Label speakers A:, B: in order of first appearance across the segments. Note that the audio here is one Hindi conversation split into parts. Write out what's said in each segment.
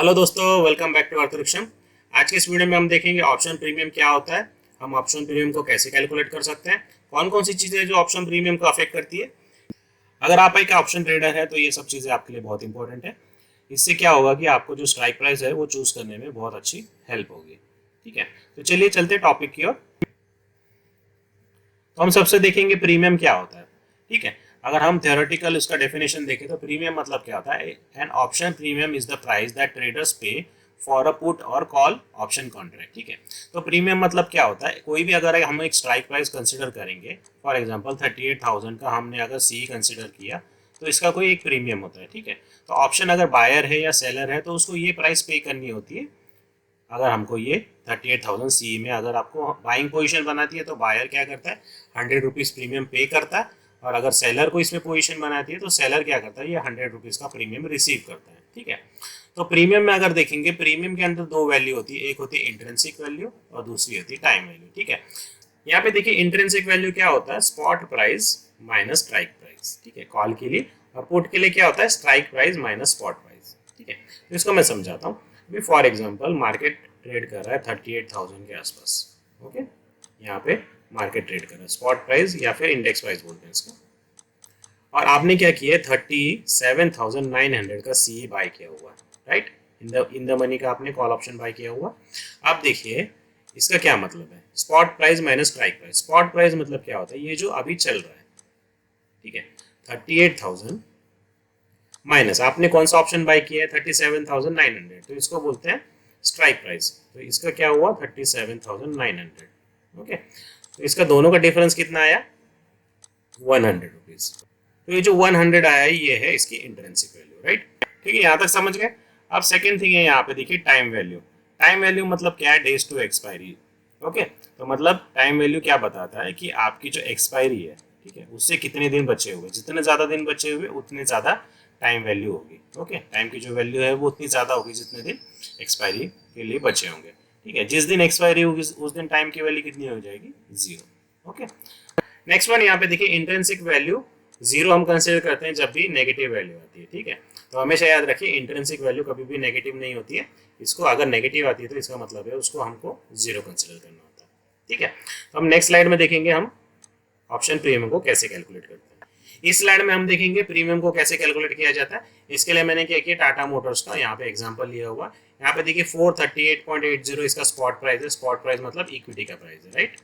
A: हेलो दोस्तों, वेलकम बैक टू अर्थवृक्षम। आज के इस वीडियो में हम देखेंगे ऑप्शन प्रीमियम क्या होता है, हम ऑप्शन प्रीमियम को कैसे कैलकुलेट कर सकते हैं, कौन कौन सी चीज़ें जो ऑप्शन प्रीमियम को अफेक्ट करती है। अगर आप एक ऑप्शन ट्रेडर है तो ये सब चीज़ें आपके लिए बहुत इंपॉर्टेंट है। इससे क्या होगा कि आपको जो स्ट्राइक प्राइस है वो चूज करने में बहुत अच्छी हेल्प होगी। ठीक है, तो चलिए चलते टॉपिक की ओर। तो हम सबसे देखेंगे प्रीमियम क्या होता है। ठीक है, अगर हम थ्योरेटिकल उसका डेफिनेशन देखें तो प्रीमियम मतलब क्या होता है। An option premium is the price that traders पे फॉर अ पुट और कॉल ऑप्शन कॉन्ट्रैक्ट। ठीक है, तो प्रीमियम मतलब क्या होता है, कोई भी अगर हम एक स्ट्राइक प्राइस कंसिडर करेंगे, फॉर एग्जांपल 38,000 का हमने अगर सी कंसिडर किया तो इसका कोई एक प्रीमियम होता है। ठीक है, तो ऑप्शन अगर बायर है या सेलर है तो उसको ये प्राइस पे करनी होती है। अगर हमको ये 38,000 सी में अगर आपको बाइंग पोजीशन बनाती है तो बायर क्या करता है, 100 रुपीज़ प्रीमियम पे करता है। और अगर सेलर को इसमें पोजीशन बनाती है तो सेलर क्या करता है, ये 100 रुपीज़ का प्रीमियम रिसीव करता है। ठीक है, तो प्रीमियम में अगर देखेंगे, प्रीमियम के अंदर दो वैल्यू होती है, एक होती है इंट्रिंसिक वैल्यू और दूसरी होती है टाइम वैल्यू। ठीक है, यहाँ पे देखिए इंट्रिंसिक वैल्यू क्या होता है, spot price minus strike price. ठीक है, कॉल के लिए, और पुट के लिए क्या होता है, strike price minus spot price. ठीक है, तो इसको मैं समझाता हूँ। अभी फॉर एग्जांपल मार्केट ट्रेड कर रहा है 38,000 के आसपास। ओके, यहाँ पे मार्केट ट्रेड कर रहा है, स्पॉट प्राइस या फिर इंडेक्स प्राइस बोलते हैं इसका। और आपने क्या किया, 37,900 का सी बाय किया हुआ है, राइट। इन द मनी का आपने कॉल ऑप्शन बाय किया हुआ। अब देखिए इसका क्या मतलब है, spot price minus strike price. Spot price मतलब क्या होता है, ये जो अभी चल रहा है। ठीक है, 38,000 माइनस आपने कौन सा ऑप्शन बाय किया है, 37,900, तो इसको बोलते हैं स्ट्राइक प्राइस। तो इसका क्या हुआ, 37,900। ओके, तो इसका दोनों का डिफरेंस कितना आया, 100 रुपीज। तो ये जो 100 आया ये है इसकी इंट्रिंसिक वैल्यू, राइट। ठीक है, यहाँ तक समझ गए। अब सेकेंड थिंग है, यहाँ पे देखिए टाइम वैल्यू। टाइम वैल्यू मतलब क्या है, डेज टू एक्सपायरी। ओके, तो मतलब टाइम वैल्यू क्या बताता है कि आपकी जो एक्सपायरी है, ठीक है, उससे कितने दिन बचे हुए, जितने ज़्यादा दिन बचे हुए उतने ज़्यादा टाइम वैल्यू होगी। ओके, टाइम की जो वैल्यू है वो उतनी ज़्यादा होगी जितने दिन एक्सपायरी के लिए बचे होंगे। ठीक है, जिस दिन एक्सपायरी होगी उस दिन टाइम की वैल्यू कितनी हो जाएगी, 0। ओके, नेक्स्ट वन यहाँ पे देखिए इंट्रिंसिक वैल्यू। 0 हम कंसिडर करते हैं जब भी नेगेटिव वैल्यू आती है। ठीक है, तो हमेशा याद रखिए इंट्रिंसिक वैल्यू कभी भी नेगेटिव नहीं होती है। इसको अगर नेगेटिव आती है तो इसका मतलब है उसको हमको 0 कंसिडर करना होता है। ठीक है, तो हम नेक्स्ट स्लाइड में देखेंगे हम ऑप्शन प्रीमियम को कैसे कैलकुलेट करते हैं। इस स्लाइड में हम देखेंगे प्रीमियम को कैसे कैलकुलेट किया जाता है। इसके लिए मैंने क्या किया, टाटा मोटर्स का यहाँ पे एग्जांपल लिया हुआ। यहाँ पे देखिए 438.80 इसका स्पॉट प्राइस है। स्पॉट प्राइस मतलब इक्विटी का प्राइस है, राइट।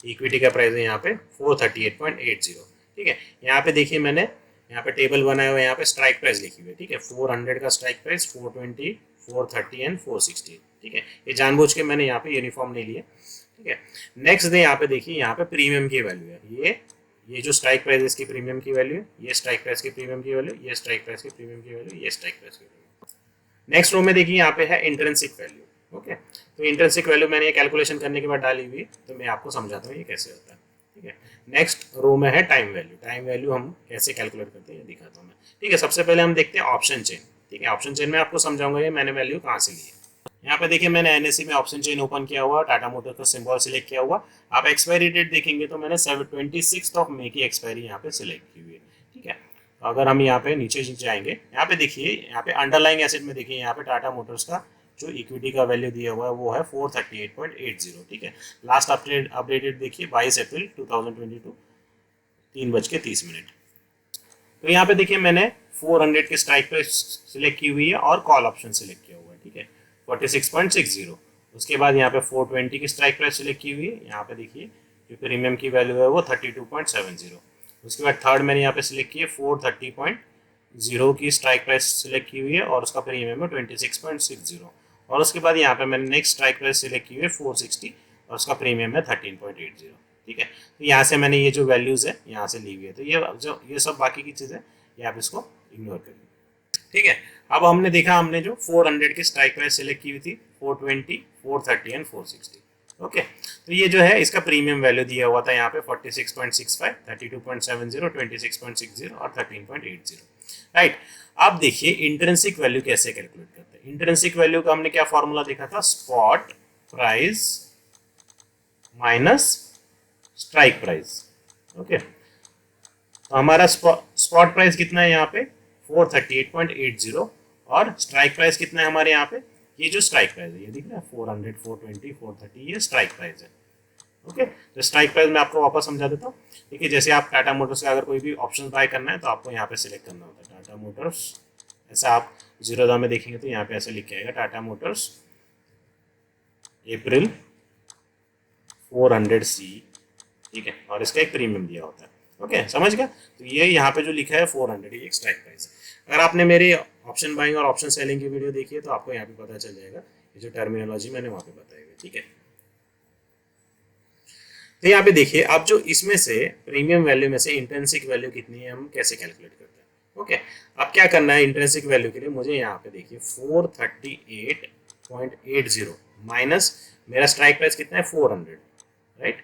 A: इक्विटी का प्राइस है यहाँ पे 438.80। ठीक है, यहाँ पे देखिए मैंने यहाँ पे टेबल बनाया हुआ है, यहाँ पे स्ट्राइक प्राइस लिखी हुई है। ठीक है, 400 का स्ट्राइक प्राइस, 420, 430 एंड 460। ठीक है, ये जानबूझ के मैंने यहाँ पे यूनिफॉर्म नहीं लिया। ठीक है, नेक्स्ट डे यहाँ पे देखिए, यहाँ पे प्रीमियम की वैल्यू है। ये जो स्ट्राइक प्राइस है इसकी प्रीमियम की वैल्यू, ये स्ट्राइक प्राइस की प्रीमियम की वैल्यू, ये स्ट्राइक प्राइस की प्रीमियम की वैल्यू, ये स्ट्राइक प्राइस की वैल्यू। नेक्स्ट रो में देखिए यहाँ पे है इंट्रिंसिक वैल्यू। ओके, तो इंट्रिंसिक वैल्यू मैंने ये कैलकुलेशन करने के बाद डाली हुई, तो मैं आपको समझाता हूँ ये कैसे होता है। ठीक है, नेक्स्ट रो में है टाइम वैल्यू। टाइम वैल्यू हम कैसे कैलकुलेट करते हैं ये दिखाता हूँ मैं। ठीक है, सबसे पहले हम देखते हैं ऑप्शन चेन। ठीक है, ऑप्शन चेन में आपको समझाऊंगा ये मैंने वैल्यू कहाँ से ली है। यहाँ पे देखिए मैंने एनएससी में ऑप्शन चेन ओपन किया हुआ, टाटा मोटर का सिंबल सिलेक्ट किया हुआ। आप एक्सपायरी डेट देखेंगे तो मैंने 26 मई की एक्सपायरी यहाँ पे सिलेक्ट की हुई है। ठीक है, तो अगर हम यहाँ पे नीचे जाएंगे, यहाँ पे देखिए, यहाँ पे अंडरलाइंग एसेट में देखिए, यहाँ पे टाटा मोटर्स का जो इक्विटी का वैल्यू दिया हुआ है वो है 438.80। ठीक है, लास्ट अपडेटेड देखिए 22 अप्रैल 2022, 3:30। तो यहाँ पे देखिए मैंने 400 के स्ट्राइक प्राइस सिलेक्ट की हुई है और कॉल ऑप्शन सिलेक्ट किया हुआ है। ठीक है, 46.60। उसके बाद यहाँ पे 420 की स्ट्राइक प्राइस सिलेक्ट की हुई है। यहाँ पे देखिए जो प्रीमियम की वैल्यू है वो 32.70। उसके बाद थर्ड मैंने यहाँ पे सिलेक्ट की है 430.0 की स्ट्राइक प्राइस सिलेक्ट की हुई है और उसका प्रीमियम है 26.60। और उसके बाद यहाँ पे मैंने नेक्स्ट स्ट्राइक प्राइस सिलेक्ट की हुई है 460 और उसका प्रीमियम है 13.80। ठीक है, तो यहाँ से मैंने ये जो वैल्यूज़ है यहाँ से ली हुई है। तो ये सब बाकी की चीज़ें ये आप इसको इग्नोर करिए। ठीक है, अब हमने देखा, हमने जो 400 की स्ट्राइक प्राइस सिलेक्ट की हुई थी, 420, 430 एंड 460। ओके, तो ये जो है इसका प्रीमियम वैल्यू दिया हुआ था यहाँ पे 46.65, 32.70, 26.60 और 13.80। राइट, अब देखिए इंट्रिंसिक वैल्यू कैसे कैलकुलेट करते हैं। इंट्रिंसिक वैल्यू का हमने क्या फॉर्मूला देखा था, spot price minus strike price. Okay, तो हमारा स्पॉट प्राइस कितना है यहाँ पे 438.80 और स्ट्राइक प्राइस कितना है हमारे यहाँ पे, ये जो स्ट्राइक प्राइस है ये दिख रहा है 400, 420, 430, ये स्ट्राइक प्राइस है। ओके, तो स्ट्राइक प्राइस मैं आपको वापस समझा देता हूँ। देखिए जैसे आप टाटा मोटर्स का अगर कोई भी ऑप्शन बाय करना है तो आपको यहाँ पे सिलेक्ट करना होता है टाटा मोटर्स, ऐसा आप जीरोधा में देखेंगे तो यहाँ पे ऐसे लिख के आएगा टाटा मोटर्स अप्रैल 400C, ठीक है, और इसका एक प्रीमियम दिया होता है। ओके, समझ गया। तो ये यहाँ पे जो लिखा है 400, ये एक स्ट्राइक प्राइस है। अगर आपने मेरी ऑप्शन बाइंग और ऑप्शन सेलिंग की वीडियो देखी है तो आपको यहाँ पे पता चल जाएगा ये जो टर्मिनोलॉजी मैंने वहाँ पे बताई हुई, ठीक है। तो यहाँ पे देखिए आप जो इसमें से प्रीमियम वैल्यू में से इंट्रिंसिक वैल्यू कितनी है हम कैसे कैलकुलेट करते हैं। ओके, अब क्या करना है इंट्रिंसिक वैल्यू के लिए, मुझे यहाँ पे देखिए 438.80 माइनस मेरा स्ट्राइक प्राइस कितना है 400, राइट।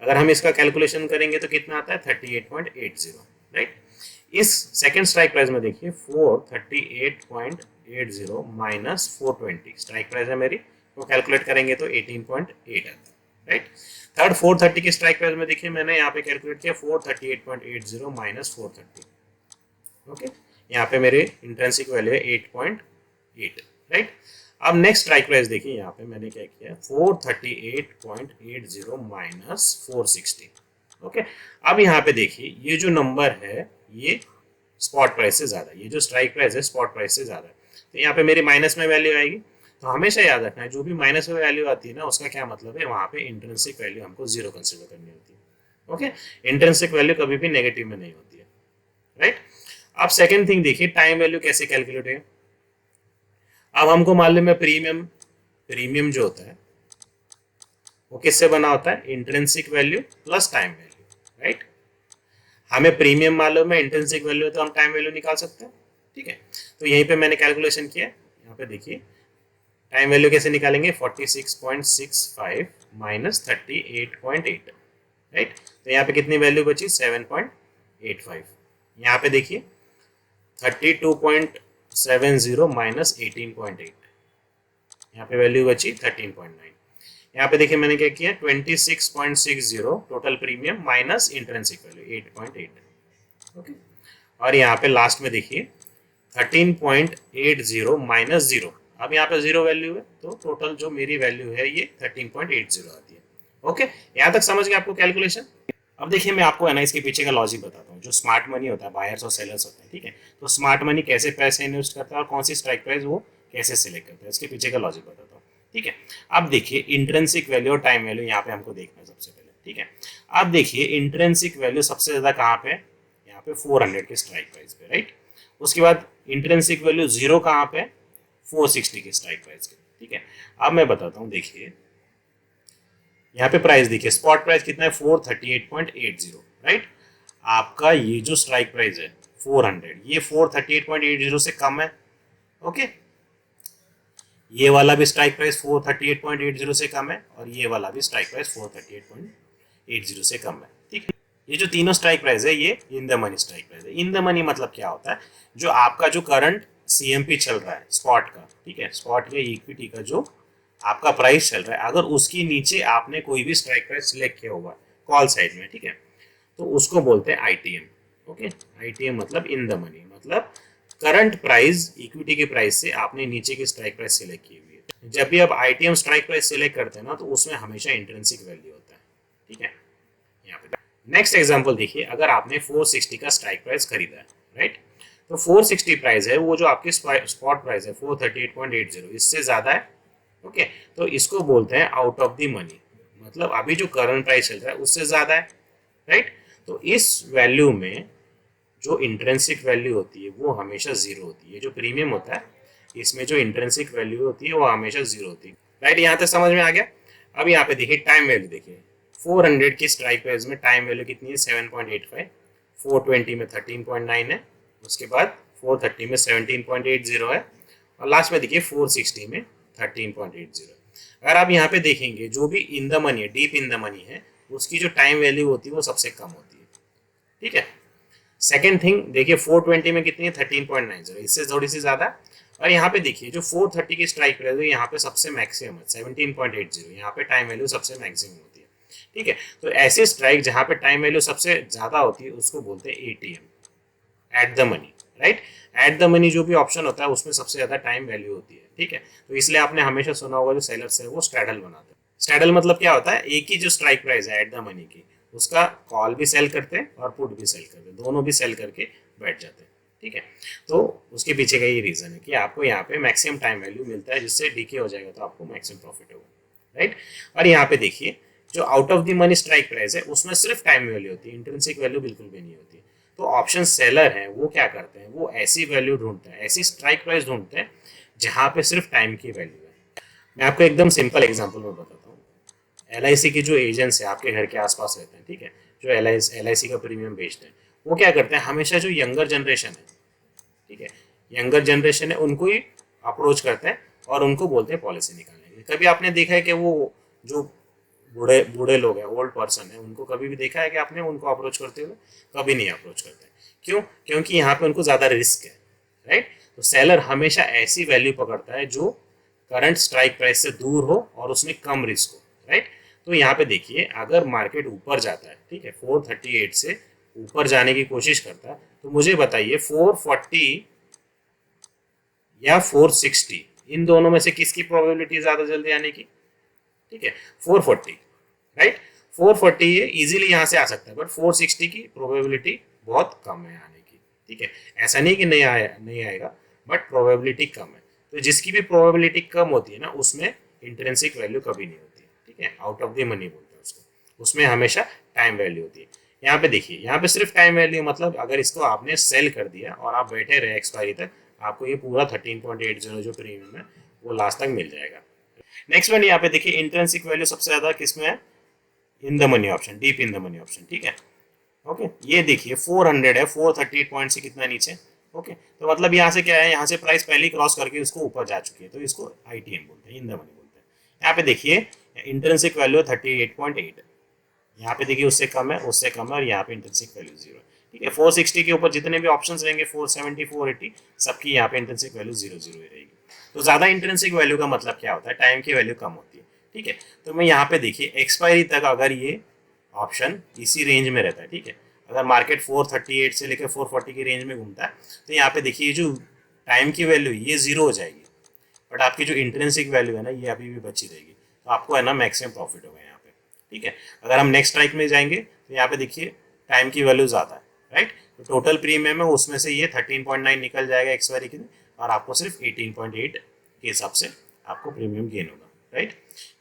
A: अगर हम इसका कैलकुलेशन करेंगे तो कितना आता है 38.80, राइट। इस सेकंड स्ट्राइक प्राइस में देखिए 438.80 माइनस 420 स्ट्राइक प्राइस है मेरी, तो कैलकुलेट करेंगे तो 18.8 आता है, राइट। थर्ड 430 के स्ट्राइक प्राइस में देखिए मैंने यहाँ पे कैलकुलेट किया 438.80 माइनस 430, ओके, यहाँ पे मेरे इंट्रिंसिक वैल्यू है 8.8, राइट। अब नेक्स्ट स्ट्राइक प्राइस देखिए यहाँ पे मैंने क्या किया 438.80 माइनस 460, ओके। अब यहाँ पे देखिए ये जो नंबर है ये स्पॉट प्राइस से ज्यादा, ये जो स्ट्राइक प्राइस है स्पॉट प्राइस से ज्यादा है, तो यहाँ पे मेरी माइनस में वैल्यू आएगी। तो हमेशा याद रखना है जो भी माइनस में वैल्यू आती है ना उसका क्या मतलब है, वहाँ पे इंट्रिंसिक वैल्यू हमको जीरो कंसिडर करनी होती है। ओके, इंट्रिंसिक वैल्यू कभी भी नेगेटिव में नहीं होती है, राइट। अब सेकेंड थिंग देखिए टाइम वैल्यू कैसे कैलकुलेट है। अब हमको मालूम है प्रीमियम, प्रीमियम जो होता है वो किससे बना होता है, intrinsic value plus time value, right. हमें प्रीमियम मालूम है, इंट्रिंसिक वैल्यू है तो हम टाइम वैल्यू निकाल सकते हैं, ठीक है। तो यहीं पे मैंने कैलकुलेशन किया, यहाँ पे देखिए टाइम वैल्यू कैसे निकालेंगे 46.65 माइनस 38.8, राइट। तो यहाँ पे कितनी वैल्यू बची 7.85, यहाँ पे देखिए 32.70 माइनस 18.8, यहाँ पे वैल्यू बची 13.9। यहाँ पे देखिए मैंने क्या किया 26.60 total premium minus intrinsic value 8.8, okay. और यहाँ पे लास्ट में देखिए 13.80 माइनस 0, अब यहाँ पे 0 वैल्यू है तो टोटल जो मेरी वैल्यू है ये 13.80 आती है। ओके, यहाँ तक समझ गए आपको कैलकुलेशन। अब देखिए मैं आपको एनआईएस के पीछे का लॉजिक बताता हूँ। जो स्मार्ट मनी होता है, बायर्स और सेलर्स होते हैं, ठीक है, तो स्मार्ट मनी कैसे पैसे इन्वेस्ट करता है और कौन सी स्ट्राइक प्राइस वो कैसे सिलेक्ट करता है, इसके पीछे का लॉजिक बताता हूँ, ठीक है। अब देखिए इंट्रिंसिक वैल्यू और टाइम वैल्यू यहाँ पे हमको देखना है सबसे पहले, ठीक है। अब देखिए इंट्रिंसिक वैल्यू सबसे ज्यादा कहाँ पे, यहाँ पे 400 के स्ट्राइक प्राइस पे, राइट। उसके बाद इंट्रिंसिक वैल्यू 0 कहाँ पे, 460 के स्ट्राइक प्राइस के, ठीक है। अब मैं बताता हूँ, देखिए यहाँ पे प्राइस देखिए स्पॉट प्राइस कितना है 438.80, राइट। आपका ये जो स्ट्राइक प्राइस है 400, ये 438.80 से कम है, ओके। ये वाला भी स्ट्राइक प्राइस 438.80 से कम है और ये वाला भी स्ट्राइक प्राइस 438.80 से कम है, ठीक है। ये जो तीनों स्ट्राइक प्राइस है ये in the money strike price है। इन द मनी मतलब क्या होता है, जो आपका जो करंट सीएमपी चल रहा है स्पॉट का, ठीक है, स्पॉट या इक्विटी का जो आपका प्राइस चल रहा है, अगर उसके नीचे आपने कोई भी स्ट्राइक प्राइस सिलेक्ट किया होगा कॉल साइड में, ठीक है, तो उसको बोलते हैं आईटीएम, ओके। आईटीएम मतलब इन द मनी, मतलब करंट प्राइस इक्विटी के प्राइस से आपने नीचे की स्ट्राइक प्राइस सिलेक्ट की हुई है। जब भी आप आईटीएम स्ट्राइक प्राइस सिलेक्ट करते हैं ना तो उसमें हमेशा इंट्रिंसिक वैल्यू होता है, ठीक है। यहाँ पे नेक्स्ट एग्जांपल देखिए, अगर आपने 460 का स्ट्राइक प्राइस खरीदा है, राइट, तो 460 प्राइस है, वो जो आपकी स्पॉट प्राइस है 438.80 इससे ज्यादा है, ओके। तो इसको बोलते हैं आउट ऑफ द मनी, मतलब अभी जो करंट प्राइस चल रहा है उससे ज्यादा है, राइट। तो इस वैल्यू में जो इंट्रिंसिक वैल्यू होती है वो हमेशा जीरो होती है। जो प्रीमियम होता है इसमें जो इंट्रिंसिक वैल्यू होती है वो हमेशा जीरो होती है, राइट। यहाँ तक समझ में आ गया। अब यहाँ पे देखिए टाइम वैल्यू देखिए 400 की स्ट्राइक प्राइस में टाइम वैल्यू कितनी है 7.85, 420 में 13.9 है, उसके बाद 430 में 17.80 है और लास्ट में देखिए 460 में 13.80। अगर आप यहाँ पे देखेंगे जो भी इन द मनी है, डीप इन द मनी है, उसकी जो टाइम वैल्यू होती है वो सबसे कम होती है, ठीक है। सेकेंड थिंग देखिए 420 में कितनी है 13.90, इससे थोड़ी सी ज्यादा। और यहाँ पे देखिए जो 430 की स्ट्राइक प्राइस है यहाँ पे सबसे मैक्सिमम है 17.80, यहाँ पे टाइम वैल्यू सबसे मैक्सिमम होती है, ठीक है। तो ऐसे स्ट्राइक जहाँ पे टाइम वैल्यू सबसे ज्यादा होती है उसको बोलते हैं ATM, at the money, right. At the money जो भी ऑप्शन होता है उसमें सबसे ज्यादा टाइम वैल्यू होती है, ठीक है। तो इसलिए आपने हमेशा सुना होगा जो सेलर्स है वो स्ट्रैडल बनाते हैं। स्ट्रैडल मतलब क्या होता है, एक ही जो स्ट्राइक प्राइस है एट द मनी की, उसका कॉल भी सेल करते हैं और पुट भी सेल करते हैं, दोनों भी सेल करके बैठ जाते हैं, ठीक है। तो उसके पीछे का ये रीजन है कि आपको यहाँ पे मैक्सिमम टाइम वैल्यू मिलता है, जिससे डीके हो जाएगा तो आपको मैक्सिमम प्रॉफिट होगा, राइट। और यहाँ पे देखिए जो out of the money strike price है उसमें सिर्फ टाइम वैल्यू होती है, इंट्रिंसिक वैल्यू बिल्कुल भी नहीं होती। तो ऑप्शन सेलर है वो क्या करते हैं, वो ऐसी वैल्यू ढूंढते हैं, ऐसी स्ट्राइक प्राइस ढूंढते हैं जहां पे सिर्फ टाइम की वैल्यू है। मैं आपको एकदम सिंपल एग्जांपल में बताता हूँ। LIC के जो एजेंट्स हैं आपके घर के आसपास रहते हैं, ठीक है, जो LIC का प्रीमियम बेचते हैं, वो क्या करते हैं, हमेशा जो यंगर जनरेशन है, ठीक है, यंगर जनरेशन है उनको ही अप्रोच करते हैं और उनको बोलते हैं पॉलिसी निकालने के लिए। कभी आपने देखा है कि वो जो बूढ़े बूढ़े लोग हैं, ओल्ड पर्सन है, उनको कभी भी देखा है कि आपने उनको अप्रोच करते हुए? कभी नहीं अप्रोच करते। क्यों? क्योंकि यहाँ पे उनको ज़्यादा रिस्क है, राइट। तो सेलर हमेशा ऐसी वैल्यू पकड़ता है जो करंट स्ट्राइक प्राइस से दूर हो और उसमें कम रिस्क हो, राइट। तो यहाँ पे देखिए अगर मार्केट ऊपर जाता है, ठीक है, 438 से ऊपर जाने की कोशिश करता है, तो मुझे बताइए 440 या 460 इन दोनों में से किसकी प्रोबेबिलिटी ज्यादा जल्दी आने की? ठीक है, 440, राइट। 440 ये इजीली यहाँ से आ सकता है, बट 460 की प्रोबेबिलिटी बहुत कम है आने की, ठीक है। ऐसा नहीं कि नहीं आएगा, बट प्रोबेबिलिटी कम है। तो जिसकी भी प्रोबेबिलिटी कम होती है ना, उसमें इंट्रिंसिक वैल्यू कभी नहीं होती, ठीक है, आउट ऑफ द मनी बोलते हैं उसको, उसमें हमेशा टाइम वैल्यू होती है। यहाँ पे देखिए, यहाँ पे सिर्फ टाइम वैल्यू, मतलब अगर इसको आपने सेल कर दिया और आप बैठे रहे एक्सपायरी तक, आपको ये पूरा 13.80 जो प्रीमियम है वो लास्ट तक मिल जाएगा। नेक्स्ट वन यहाँ पे देखिए, इंट्रिंसिक वैल्यू सबसे ज्यादा किसमें है? In the money option, deep in the money option, ठीक है। ओके, ये देखिए 400 है, 438 पॉइंट से कितना नीचे। ओके, तो मतलब यहाँ से क्या है, यहाँ से प्राइस पहले ही क्रॉस करके उसको ऊपर जा चुकी है, तो इसको ITM बोलते हैं, इन द मनी बोलते हैं। यहाँ पे देखिए इंट्रिंसिक वैल्यू 38.8, यहाँ पे देखिए उससे कम है, उससे कम है, और यहाँ पे इंट्रिंसिक वैल्यू 0 है, ठीक है। 460 के ऊपर जितने भी ऑप्शन रहेंगे, 470, 480, सबकी यहाँ पे इंट्रिंसिक वैल्यू 0 ही रहेगी। तो ज्यादा इंट्रिंसिक वैल्यू का मतलब क्या होता है? टाइम की वैल्यू कम होती है, ठीक है। तो मैं यहाँ पे देखिए एक्सपायरी तक अगर ये ऑप्शन इसी रेंज में रहता है, ठीक है, अगर मार्केट 438 से लेकर 440 की रेंज में घूमता है, तो यहाँ पे देखिए जो टाइम की वैल्यू ये 0 हो जाएगी, बट आपकी जो इंट्रिंसिक वैल्यू है ना, ये अभी भी बची रहेगी। तो आपको है ना मैक्सिमम प्रॉफिट होगा यहाँ पे, ठीक है। अगर हम नेक्स्ट स्ट्राइक में जाएंगे तो यहाँ पे देखिए टाइम की वैल्यू ज़्यादा है, राइट। तो टोटल प्रीमियम है उसमें से ये 13.9 निकल जाएगा एक्सपायरी के दिन, और आपको सिर्फ 18.8 के हिसाब से आपको प्रीमियम गेन होगा, राइट।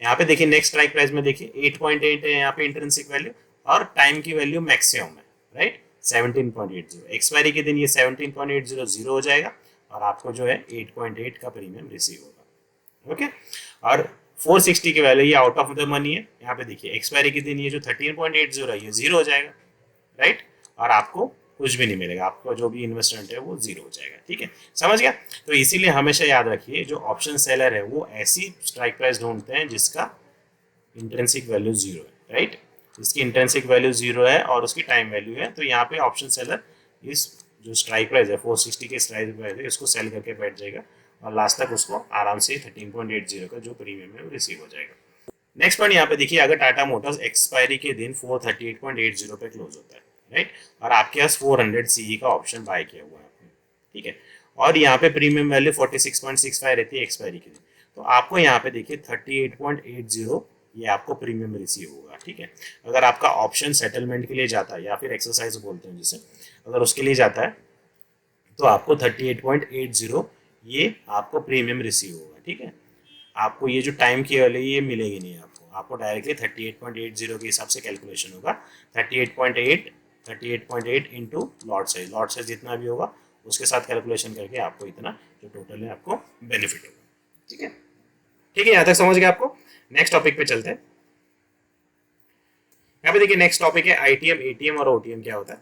A: यहाँ पे देखिए नेक्स्ट स्ट्राइक प्राइस में देखिए 8.8 है यहाँ पे इंट्रिंसिक वैल्यू, और टाइम की वैल्यू मैक्सिमम है, राइट, 17.80। एक्सपायरी के दिन ये 17.80 जीरो हो जाएगा, और आपको जो है 8.8 का प्रीमियम रिसीव होगा, ओके। और 460 की वैल्यू ये आउट ऑफ द मनी है, यहाँ पे देखिए एक्सपायरी के दिन ये जो 13.80 है ये 0 हो जाएगा, राइट, और आपको कुछ भी नहीं मिलेगा, आपका जो भी इन्वेस्टमेंट है वो 0 हो जाएगा, ठीक है, समझ गया। तो इसीलिए हमेशा याद रखिए जो ऑप्शन सेलर है वो ऐसी स्ट्राइक प्राइस ढूंढते हैं जिसका इंट्रिंसिक वैल्यू 0 है, राइट, जिसकी इंट्रिंसिक वैल्यू 0 है और उसकी टाइम वैल्यू है। तो यहाँ पे ऑप्शन सेलर इस जो स्ट्राइक प्राइस है 460 के स्ट्राइक प्राइस है इसको सेल करके बैठ जाएगा, और लास्ट तक उसको आराम से 13.80 का जो प्रीमियम है वो रिसीव हो जाएगा। नेक्स्ट पॉइंट यहाँ पे देखिए, अगर टाटा मोटर्स एक्सपायरी के दिन 438.80 पे क्लोज होता है, राइट, और आपके पास 400 CE का ऑप्शन बाय किया हुआ है आपने, ठीक है, और यहाँ पे प्रीमियम वैल्यू 46.65 रहती है एक्सपायरी के दिन, तो आपको यहाँ पे देखिए 38.80 ये आपको प्रीमियम रिसीव होगा, ठीक है। अगर आपका ऑप्शन सेटलमेंट के लिए जाता है या फिर एक्सरसाइज बोलते हैं जिसे, अगर उसके लिए जाता है तो आपको 38.80 ये आपको प्रीमियम रिसीव होगा, ठीक है। आपको ये जो टाइम की वैल्यू ये मिलेगी नहीं, आपको डायरेक्टली 38.80 के हिसाब से कैलकुलेशन होगा। 38.8 इंटू लॉट साइज जितना भी होगा उसके साथ कैलकुलेशन करके आपको इतना जो टोटल है आपको बेनिफिट होगा, ठीक है। ठीक है, यहाँ तक समझ गए आपको। नेक्स्ट टॉपिक पे चलते हैं। यहाँ पे देखिए नेक्स्ट टॉपिक है ITM, ATM और OTM क्या होता है,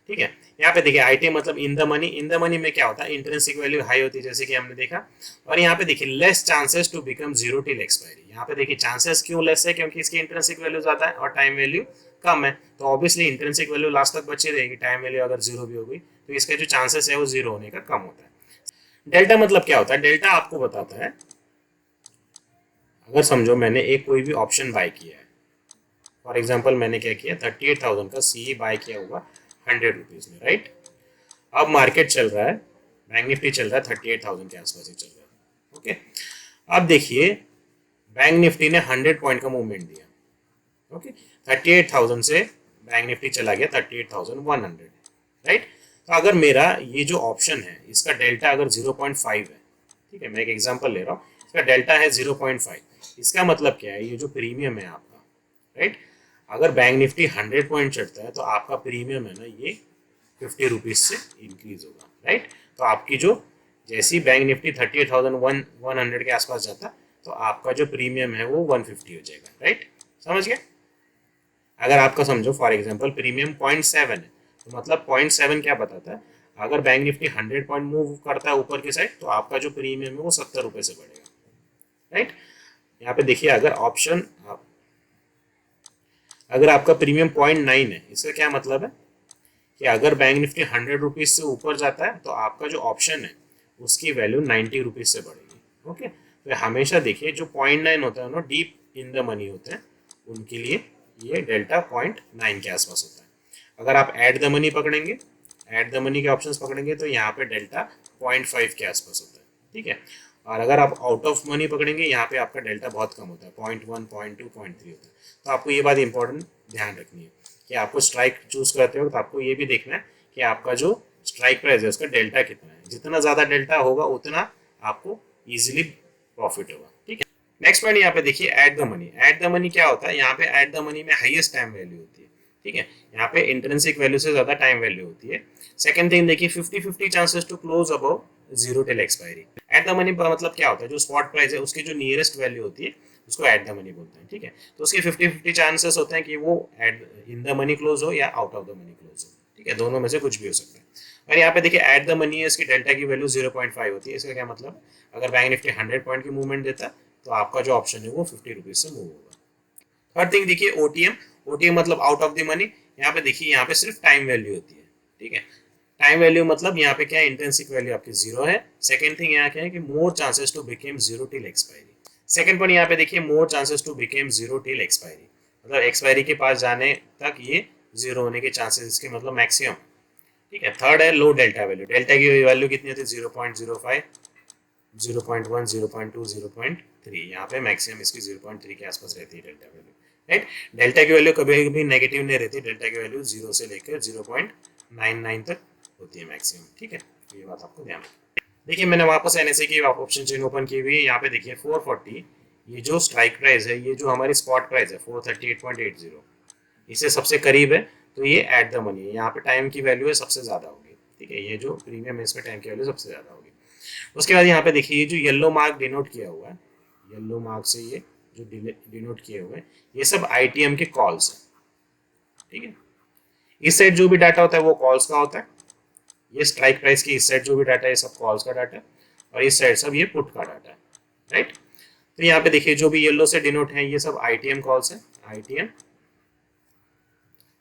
A: ठीक है। यहाँ पे देखिए ITM मतलब इन the money, in the money में क्या होता है, इंट्रिंसिक वैल्यू हाई होती है जैसे कि हमने देखा, और यहाँ पे देखिए less chances to become 0 till expiry. यहाँ पे देखिए चांसेस क्यों लेस है, क्योंकि इसकी इंट्रिंसिक वैल्यू ज्यादा है और टाइम वैल्यू कम है, तो ऑब्वियसली इंट्रिंसिक वैल्यू लास्ट तक बची रहेगी, टाइम वैल्यू अगर 0 भी हो गई तो इसका जो चांसेस है वो 0 होने का कम होता है। डेल्टा मतलब क्या होता है, डेल्टा आपको बताता है, अगर समझो मैंने एक कोई भी ऑप्शन बाय किया है, फॉर एग्जाम्पल मैंने क्या किया 38,000 का CE बाय किया हुआ 100 रुपीज में, राइट। अब मार्केट चल रहा है बैंक निफ्टी चल रहा है 38,000 के आसपास ही चल रहा है। ओके, अब देखिए बैंक निफ्टी ने 100 पॉइंट का मूवमेंट दिया। ओके, 38,000 से बैंक निफ्टी चला गया 38,100, राइट। तो अगर मेरा ये जो ऑप्शन है इसका डेल्टा अगर 0.5 है, ठीक है, मैं एक एग्जांपल ले रहा हूँ, इसका डेल्टा है 0.5, इसका मतलब क्या है, ये जो प्रीमियम है आपका, राइट, अगर बैंक निफ्टी 100 पॉइंट चढ़ता है तो आपका प्रीमियम है ना ये 50 रुपीज से इंक्रीज होगा, राइट। तो आपकी जो जैसी बैंक निफ्टी 38,100 के आसपास जाता तो आपका जो प्रीमियम है वो 150 हो जाएगा, राइट। समझ गए? अगर आपका समझो फॉर एग्जांपल प्रीमियम 0.7 है तो मतलब 0.7 क्या बताता है, अगर बैंक निफ्टी 100 पॉइंट मूव करता है ऊपर की साइड तो आपका जो प्रीमियम है वो 70 रुपए से बढ़ेगा, राइट। यहाँ पे देखिए अगर ऑप्शन अगर आपका प्रीमियम 0.9 है, इसका क्या मतलब है कि अगर बैंक निफ्टी 100 रुपीज से ऊपर जाता है तो आपका जो ऑप्शन है उसकी वैल्यू 90 रुपीज से बढ़ेगी। ओके, तो हमेशा देखिए जो 0.9 होता है ना डीप इन द मनी होते हैं उनके लिए ये डेल्टा 0.9 के आसपास होता है। अगर आप ऐड द मनी पकड़ेंगे, ऐड द मनी के ऑप्शंस पकड़ेंगे तो यहाँ पे डेल्टा 0.5 के आसपास होता है, ठीक है। और अगर आप आउट ऑफ मनी पकड़ेंगे यहाँ पे आपका डेल्टा बहुत कम होता है, 0.1, 0.2, 0.3 होता है। तो आपको ये बात इंपॉर्टेंट ध्यान रखनी है कि आपको स्ट्राइक चूज करते हो तो आपको ये भी देखना है कि आपका जो स्ट्राइक प्राइस है उसका डेल्टा कितना है। जितना ज़्यादा डेल्टा होगा उतना आपको ईजिली प्रॉफिट होगा, ठीक है। नेक्स्ट पॉइंट यहाँ पे देखिए add the money. Add the money क्या होता है, यहाँ पे ऐड द मनी में हाईएस्ट टाइम वैल्यू होती है, ठीक है। यहाँ पे इंट्रिंसिक वैल्यू से ज़्यादा टाइम वैल्यू होती है। सेकंड थिंग देखिए 50-50 chances to close above zero till expiry. At the money का मतलब क्या होता है, जो स्पॉट प्राइस है उसकी जो नियरेस्ट वैल्यू होती है उसको ऐट द मनी बोलते हैं, ठीक है। तो उसके 50-50 चांसेस होते हैं कि वो at in the money close हो या out of the money close हो, ठीक है, दोनों में से कुछ भी हो सकता है। और यहाँ पे देखिए ऐट द मनी है, इसकी डेल्टा की वैल्यू 0.5 होती है। इसका क्या मतलब, अगर बैंक निफ्टी 100 पॉइंट की मूवमेंट देता तो आपका जो ऑप्शन है वो 50 रुपीज से मूव होगा। थर्ड थिंग देखिए ओटीएम। ओटीएम मतलब आउट ऑफ द मनी। यहाँ पे देखिए यहाँ पे सिर्फ टाइम वैल्यू होती है, ठीक है। टाइम वैल्यू मतलब यहाँ पे क्या है, इंट्रिंसिक वैल्यू आपकी जीरो है। सेकंड थिंग यहाँ क्या है कि more chances to become zero till expiry. Second point यहाँ पे देखिए more chances to become zero till expiry, मतलब एक्सपायरी के पास जाने तक ये जीरो होने के चांसेस इसके मतलब मैक्सिमम, ठीक है। थर्ड है लो डेल्टा वैल्यू। डेल्टा की वैल्यू कितनी होती है, 0.05, 0.1, 0.2, 0.3। यहाँ पे मैक्सिमम इसकी 0.3 के आसपास रहती है डेल्टा वैल्यू, राइट। डेल्टा की वैल्यू कभी भी नेगेटिव नहीं रहती। डेल्टा की वैल्यू 0 से लेकर 0.99 तक होती है मैक्सिमम, ठीक है। ये बात आपको ध्यान रखना। देखिए मैंने वापस एनएसए की ऑप्शन चेन ओपन की हुई है। यहाँ पे देखिए 440 ये जो स्ट्राइक प्राइस है, ये जो हमारी स्पॉट प्राइस है 438.80, इससे सबसे करीब है तो ये एट द मनी है। यहाँ पे टाइम की वैल्यू है सबसे ज्यादा होगी, ठीक है। ये जो प्रीमियम है इसमें टाइम की वैल्यू सबसे ज्यादा होगी। उसके बाद यहाँ पे देखिए ये जो येलो मार्क डिनोट किया हुआ है, येलो मार्क से ये जो डिनोट किए हुए हैं ये सब आईटीएम के कॉल्स है, ठीक है। इस साइड जो भी डाटा होता है वो कॉल्स का होता है। ये स्ट्राइक प्राइस की इस साइड जो भी डाटा है सब कॉल्स का डाटा है, और इस साइड सब ये पुट का डाटा है, राइट। तो यहाँ पे देखिए जो भी येलो से डिनोट है ये सब आईटीएम कॉल्स है, आईटीएम।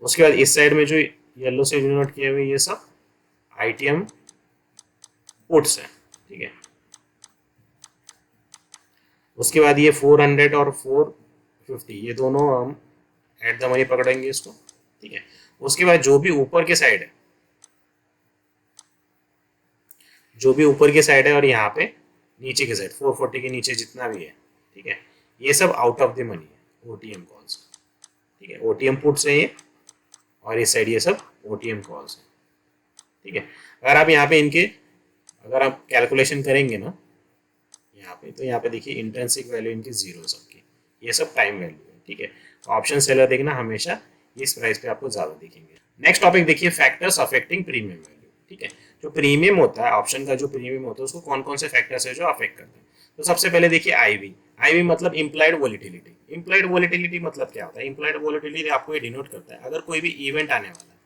A: उसके बाद इस साइड में जो येलो से डिनोट किए हुए ये सब आईटीएम पुट्स है, ठीक है। उसके बाद ये 400 और 450 ये दोनों हम एट द मनी पकड़ेंगे इसको, ठीक है। उसके बाद जो भी ऊपर के साइड है, जो भी ऊपर की साइड है और यहाँ पे नीचे की साइड 440 के नीचे जितना भी है, ठीक है, ये सब आउट ऑफ द मनी है, ओटीएम कॉल्स, ठीक है। ओटीएम पुट्स है ये, और इस साइड ये सब ओटीएम कॉल्स है, ठीक है। अगर आप यहाँ पे इनके अगर आप कैलकुलेशन करेंगे ना यहाँ पे, तो यहाँ पे देखिए इंट्रिंसिक वैल्यू इनकी जीरो सबकी, ये सब टाइम वैल्यू है, ठीक है। तो ऑप्शन सेलर देखना हमेशा इस प्राइस पे आपको ज्यादा दिखेंगे। नेक्स्ट टॉपिक देखिए फैक्टर्स अफेक्टिंग प्रीमियम वैल्यू, ठीक है। जो प्रीमियम होता है, ऑप्शन का जो प्रीमियम होता है उसको कौन कौन से फैक्टर्स है जो अफेक्ट करते हैं। तो सबसे पहले देखिए आईवी। आईवी मतलब इम्प्लाइड वोलेटिलिटी। इम्प्लाइड वोलेटिलिटी मतलब क्या होता है, इम्प्लाइड वोलेटिलिटी आपको ये डिनोट करता है अगर कोई भी इवेंट आने वाला है,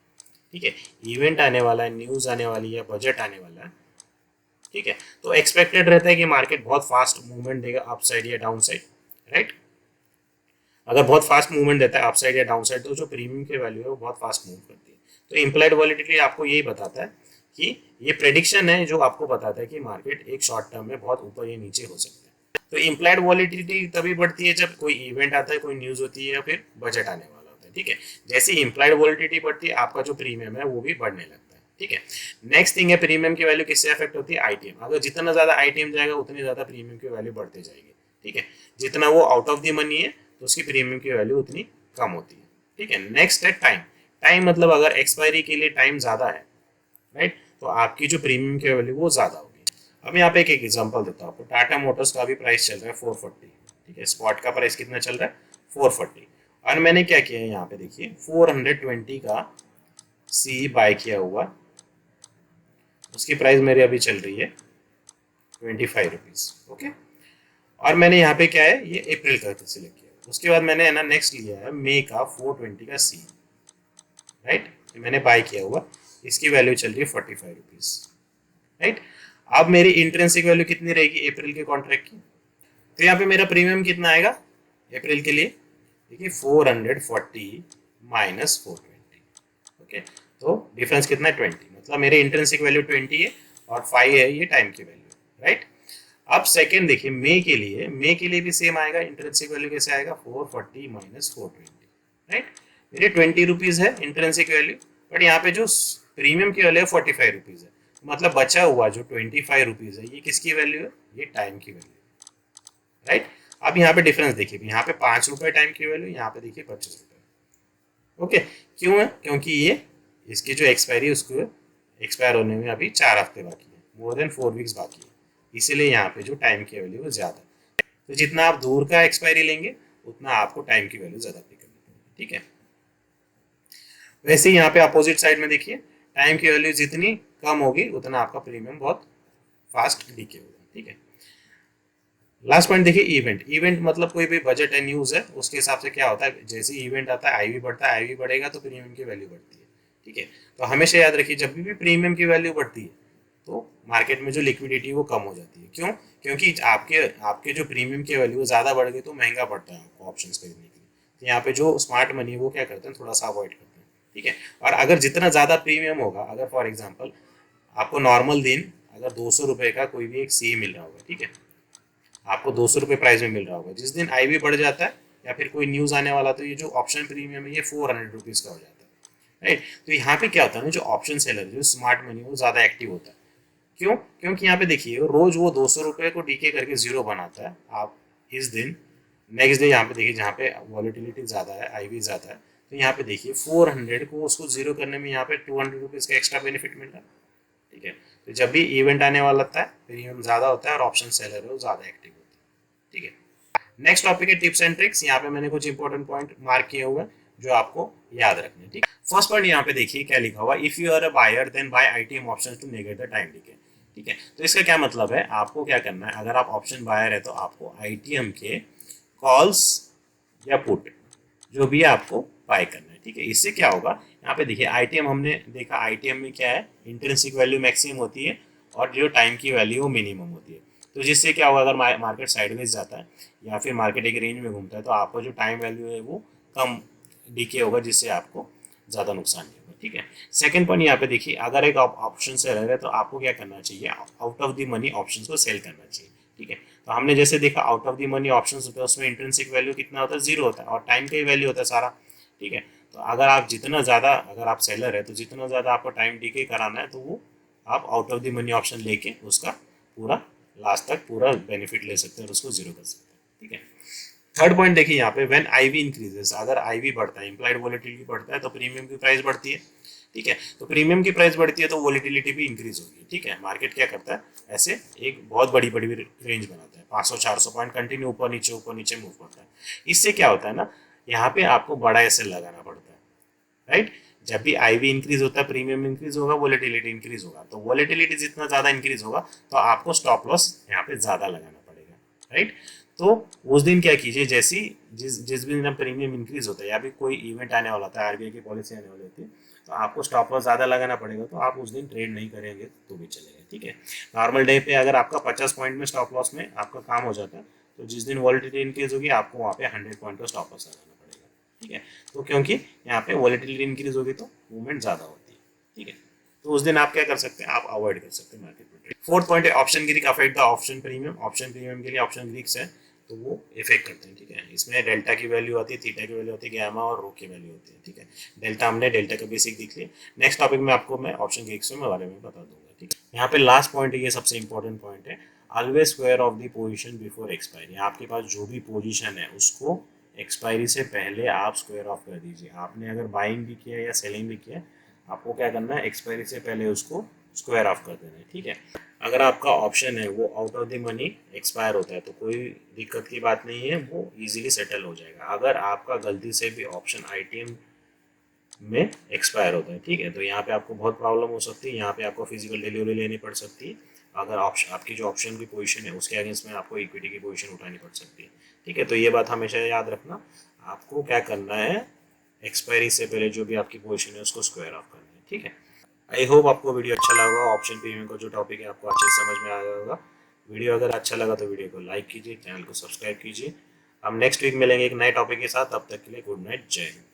A: ठीक है, इवेंट आने वाला है, न्यूज आने वाली है, बजट आने वाला है, ठीक है, तो एक्सपेक्टेड रहता है कि मार्केट बहुत फास्ट मूवमेंट देगा अप साइड या डाउन साइड, राइट। अगर बहुत फास्ट मूवमेंट देता है अप साइड या डाउन साइड तो जो प्रीमियम की वैल्यू है वो बहुत फास्ट मूव करती है। तो इम्प्लाइड वॉलिटिलिटी आपको यही बताता है कि ये प्रेडिक्शन है जो आपको बताता है कि मार्केट एक शॉर्ट टर्म में बहुत ऊपर या नीचे हो सकता है। तो इम्प्लाइड वॉलिटिलिटी तभी बढ़ती है जब कोई इवेंट आता है, कोई न्यूज होती है या फिर बजट आने वाला होता है, ठीक है। जैसे इम्प्लाइड वॉलिटिलिटी बढ़ती है आपका जो प्रीमियम है वो भी बढ़ने लगता है, ठीक है। नेक्स्ट थिंग है प्रीमियम की वैल्यू किससे अफेक्ट होती है, आईटीएम। अगर जितना ज्यादा आईटीएम जाएगा उतनी ज्यादा प्रीमियम की वैल्यू बढ़ती जाएगी, ठीक है। जितना वो आउट ऑफ द मनी है तो उसकी प्रीमियम की वैल्यू उतनी कम होती है, ठीक है। नेक्स्ट है टाइम। टाइम मतलब अगर एक्सपायरी के लिए टाइम ज्यादा है, राइट, तो आपकी जो प्रीमियम की वैल्यू वो ज्यादा होगी। अब यहाँ पे एक एग्जांपल देता हूँ आपको। टाटा मोटर्स का भी प्राइस चल रहा है 440, ठीक है। स्पॉट का प्राइस कितना चल रहा है, 440। और मैंने क्या किया है यहाँ पे देखिए 420 का सी बाय किया हुआ, उसकी प्राइस मेरी अभी चल रही है 25 रुपीज, ओके। और मैंने यहाँ पे क्या है, ये अप्रैल का सिलेक्ट किया। उसके बाद मैंने है ना नेक्स्ट लिया है मई का 420 का सी, राइट, मैंने बाय किया हुआ, इसकी वैल्यू चल रही है 45 रुपीज, राइट। अब मेरी इंट्रेंसिक वैल्यू कितनी रहेगी अप्रैल के कॉन्ट्रैक्ट की, तो यहाँ पे मेरा प्रीमियम कितना आएगा अप्रैल के लिए, देखिए 440 माइनस 420, ओके। तो डिफरेंस कितना है 20, मतलब मेरे इंट्रेंसिक वैल्यू 20 है और 5 है ये टाइम की वैल्यू, राइट। अब सेकंड देखिए मई के लिए भी सेम आएगा। इंट्रेंसिक वैल्यू कैसे आएगा, 440 माइनस 420, राइट। मेरे 20 रुपीज है इंट्रेंसिक वैल्यू, बट यहाँ पे जो प्रीमियम की वैल्यू है 45 रुपीज है, मतलब बचा हुआ जो 25 रुपीज है ये किसकी वैल्यू है, ये टाइम की वैल्यू, राइट। अब यहाँ पे डिफरेंस देखिए, यहाँ पे 5 रुपए टाइम की वैल्यू, यहाँ पे देखिए 25 रुपए, ओके। क्यों है, क्योंकि ये इसकी जो एक्सपायरी है उसको एक्सपायर होने में अभी 4 हफ्ते बाकी है, मोर देन 4 वीक्स बाकी है, इसीलिए यहाँ पे जो टाइम की वैल्यू है ज्यादा है। तो जितना आप दूर का एक्सपायरी लेंगे उतना आपको टाइम की वैल्यू ज्यादा पे करनी पड़ेगी, ठीक है। वैसे ही यहाँ पे अपोजिट साइड में देखिए टाइम की वैल्यू जितनी कम होगी उतना आपका प्रीमियम बहुत फास्ट डीके होगा, ठीक है। लास्ट पॉइंट देखिए इवेंट। इवेंट मतलब कोई भी बजट है, न्यूज है, उसके हिसाब से क्या होता है, जैसे इवेंट आता है आईवी बढ़ता है, आईवी बढ़ेगा तो प्रीमियम की वैल्यू बढ़ती है, ठीक है। तो हमेशा याद रखिए जब भी प्रीमियम की वैल्यू बढ़ती है तो मार्केट में जो लिक्विडिटी वो कम हो जाती है। क्यों, क्योंकि आपके आपके जो प्रीमियम की वैल्यू ज़्यादा बढ़ गई तो महंगा पड़ता है आपको ऑप्शन खरीदने के लिए। तो यहाँ पे जो स्मार्ट मनी है वो क्या करते हैं, थोड़ा सा अवॉइड करते हैं, ठीक है। और अगर जितना ज़्यादा प्रीमियम होगा, अगर फॉर एग्जाम्पल आपको नॉर्मल दिन अगर 200 रुपये का कोई भी एक सी मिल रहा होगा, ठीक है, आपको 200 रुपये प्राइस में मिल रहा होगा, जिस दिन आईवी बढ़ जाता है या फिर कोई न्यूज़ आने वाला तो ये जो ऑप्शन प्रीमियम है ये 400 रुपीज़ का हो जाता है, राइट। तो यहाँ पे क्या होता है ना, जो ऑप्शन सेलर जो स्मार्ट मनी वो ज़्यादा एक्टिव होता है। क्यों, क्योंकि यहाँ पे देखिए रोज वो 200 रुपये को डीके करके जीरो बनाता है। आप इस दिन नेक्स्ट डे यहाँ पे देखिए जहाँ पे वॉलिटिलिटी ज़्यादा है, आईवी ज़्यादा है, तो यहाँ पे देखिए 400 को उसको जीरो करने में यहाँ पे 200 रुपीज़ का एक्स्ट्रा बेनिफिट मिल रहा है, ठीक है। तो जब भी इवेंट आने वाला होता है प्रीमियम ज़्यादा होता है और ऑप्शन सेलर है वो ज़्यादा एक्टिव होता है, ठीक है। नेक्स्ट टॉपिक है टिप्स एंड ट्रिक्स। यहाँ पे मैंने कुछ इंपॉर्टेंट पॉइंट मार्क किए हुए हैं जो आपको याद रखने, ठीक है। फर्स्ट पॉइंट यहाँ पे देखिए क्या लिखा हुआ, if you are a buyer then buy ITM options to negate the time decay, ठीक है। तो इसका क्या मतलब है, आपको क्या करना है, अगर आप ऑप्शन बायर है तो आपको आईटीएम के कॉल्स या पुट जो भी है आपको बाय करना है, ठीक है। इससे क्या होगा, यहाँ पे देखिए आईटीएम हमने देखा, आईटीएम में क्या है, इंट्रिंसिक वैल्यू मैक्सिमम होती है और जो टाइम की वैल्यू वो मिनिमम होती है। तो जिससे क्या होगा, अगर मार्केट साइडवेज जाता है या फिर मार्केट एक रेंज में घूमता है तो आपका जो टाइम वैल्यू है वो कम डीके होगा, जिससे आपको ज़्यादा नुकसान नहीं होगा, ठीक है। सेकंड पॉइंट यहाँ पे देखिए, अगर एक ऑप्शन सेलर है तो आपको क्या करना चाहिए, out of the money options को सेल करना चाहिए, ठीक है। तो हमने जैसे देखा out of the money options होता है उसमें इंट्रिंसिक वैल्यू कितना होता है, जीरो होता है और टाइम का ही वैल्यू होता है सारा, ठीक है। तो अगर आप जितना ज़्यादा, अगर आप सेलर है तो जितना ज़्यादा आपको टाइम डीके कराना है तो वो आप out of the money option लेके उसका पूरा लास्ट तक पूरा बेनिफिट ले सकते हैं और उसको जीरो कर सकते हैं, ठीक है। थर्ड पॉइंट देखिए यहाँ पे, व्हेन आईवी इंक्रीजेस, अगर आईवी बढ़ता है, इंप्लाइड वॉलेटिलिटी बढ़ता है तो प्रीमियम की प्राइस बढ़ती है, ठीक है। तो प्रीमियम की प्राइस बढ़ती है तो वॉलेटिलिटी भी इंक्रीज होगी, ठीक है। मार्केट क्या करता है, ऐसे एक बहुत बड़ी बड़ी रेंज बनाता है, 500-400 पॉइंट कंटिन्यू ऊपर नीचे मूव करता है। इससे क्या होता है ना, यहाँ पे आपको बड़ा एसएल लगाना पड़ता है, राइट। जब भी आईवी इंक्रीज होता है प्रीमियम इंक्रीज होगा, वॉलेटिलिटी इंक्रीज होगा, तो वॉलेटिलिटी जितना ज्यादा इंक्रीज होगा तो आपको स्टॉप लॉस यहाँ पे ज्यादा लगाना पड़ेगा, राइट। तो उस दिन क्या कीजिए, जैसी जिस जिस भी दिन प्रीमियम इंक्रीज होता है या भी कोई इवेंट आने वाला था, आरबीआई की पॉलिसी आने वाली होती है, तो आपको स्टॉप लॉस ज़्यादा लगाना पड़ेगा, तो आप उस दिन ट्रेड नहीं करेंगे तो भी चलेगा, ठीक है। नॉर्मल डे पे अगर आपका 50 पॉइंट में स्टॉप लॉस में आपका काम हो जाता है तो जिस दिन वॉलेटिलिटी इंक्रीज होगी आपको वहाँ पे 100 पॉइंट का स्टॉप लॉस लगाना पड़ेगा, ठीक है। तो क्योंकि यहाँ पे वॉलेटिलिटी इंक्रीज होगी तो मूवमेंट ज़्यादा होती है, ठीक है। तो उस दिन आप क्या कर सकते हैं, आप अवॉइड कर सकते हैं मार्केट में ट्रेड। फोर्थ पॉइंट है option Greek affect the option premium. Option premium के लिए ऑप्शन ग्रीक्स है तो वो इफेक्ट करते हैं, ठीक है। इसमें डेल्टा की वैल्यू आती है, थीटा की वैल्यू आती है, गैमा और रो की वैल्यू होती है, ठीक है। हमने डेल्टा का बेसिक देख लिया। नेक्स्ट टॉपिक में आपको मैं ऑप्शन के एक्स में बारे में बता दूंगा, ठीक है। यहाँ पे लास्ट पॉइंट है, ये सबसे इंपॉर्टेंट पॉइंट है, always square of the position before expiry. आपके पास जो भी पोजीशन है उसको एक्सपायरी से पहले आप स्क्वायर ऑफ कर दीजिए। आपने अगर बाइंग भी किया या सेलिंग भी किया, आपको क्या करना है, एक्सपायरी से पहले उसको स्क्वायर ऑफ कर देना है, ठीक है। अगर आपका ऑप्शन है वो out of the money expire होता है तो कोई दिक्कत की बात नहीं है, वो इजीली सेटल हो जाएगा। अगर आपका गलती से भी ऑप्शन आईटीएम में एक्सपायर होता है, ठीक है, तो यहाँ पे आपको बहुत प्रॉब्लम हो सकती है। यहाँ पे आपको फिजिकल डिलीवरी लेनी पड़ सकती है। अगर ऑप्शन आपकी जो ऑप्शन की पोजीशन है उसके अगेंस्ट में आपको इक्विटी की पोजीशन उठानी पड़ सकती है, ठीक है। तो ये बात हमेशा याद रखना, आपको क्या करना है, एक्सपायरी से पहले जो भी आपकी पोजीशन है उसको स्क्वायर ऑफ करना है, ठीक है। आई होप आपको वीडियो अच्छा लगा होगा। ऑप्शन प्रीमियम का जो टॉपिक है आपको अच्छे से समझ में आया होगा। वीडियो अगर अच्छा लगा तो वीडियो को लाइक कीजिए, चैनल को सब्सक्राइब कीजिए। हम नेक्स्ट वीक मिलेंगे एक नए टॉपिक के साथ, तब तक के लिए गुड नाइट, जय हिंद।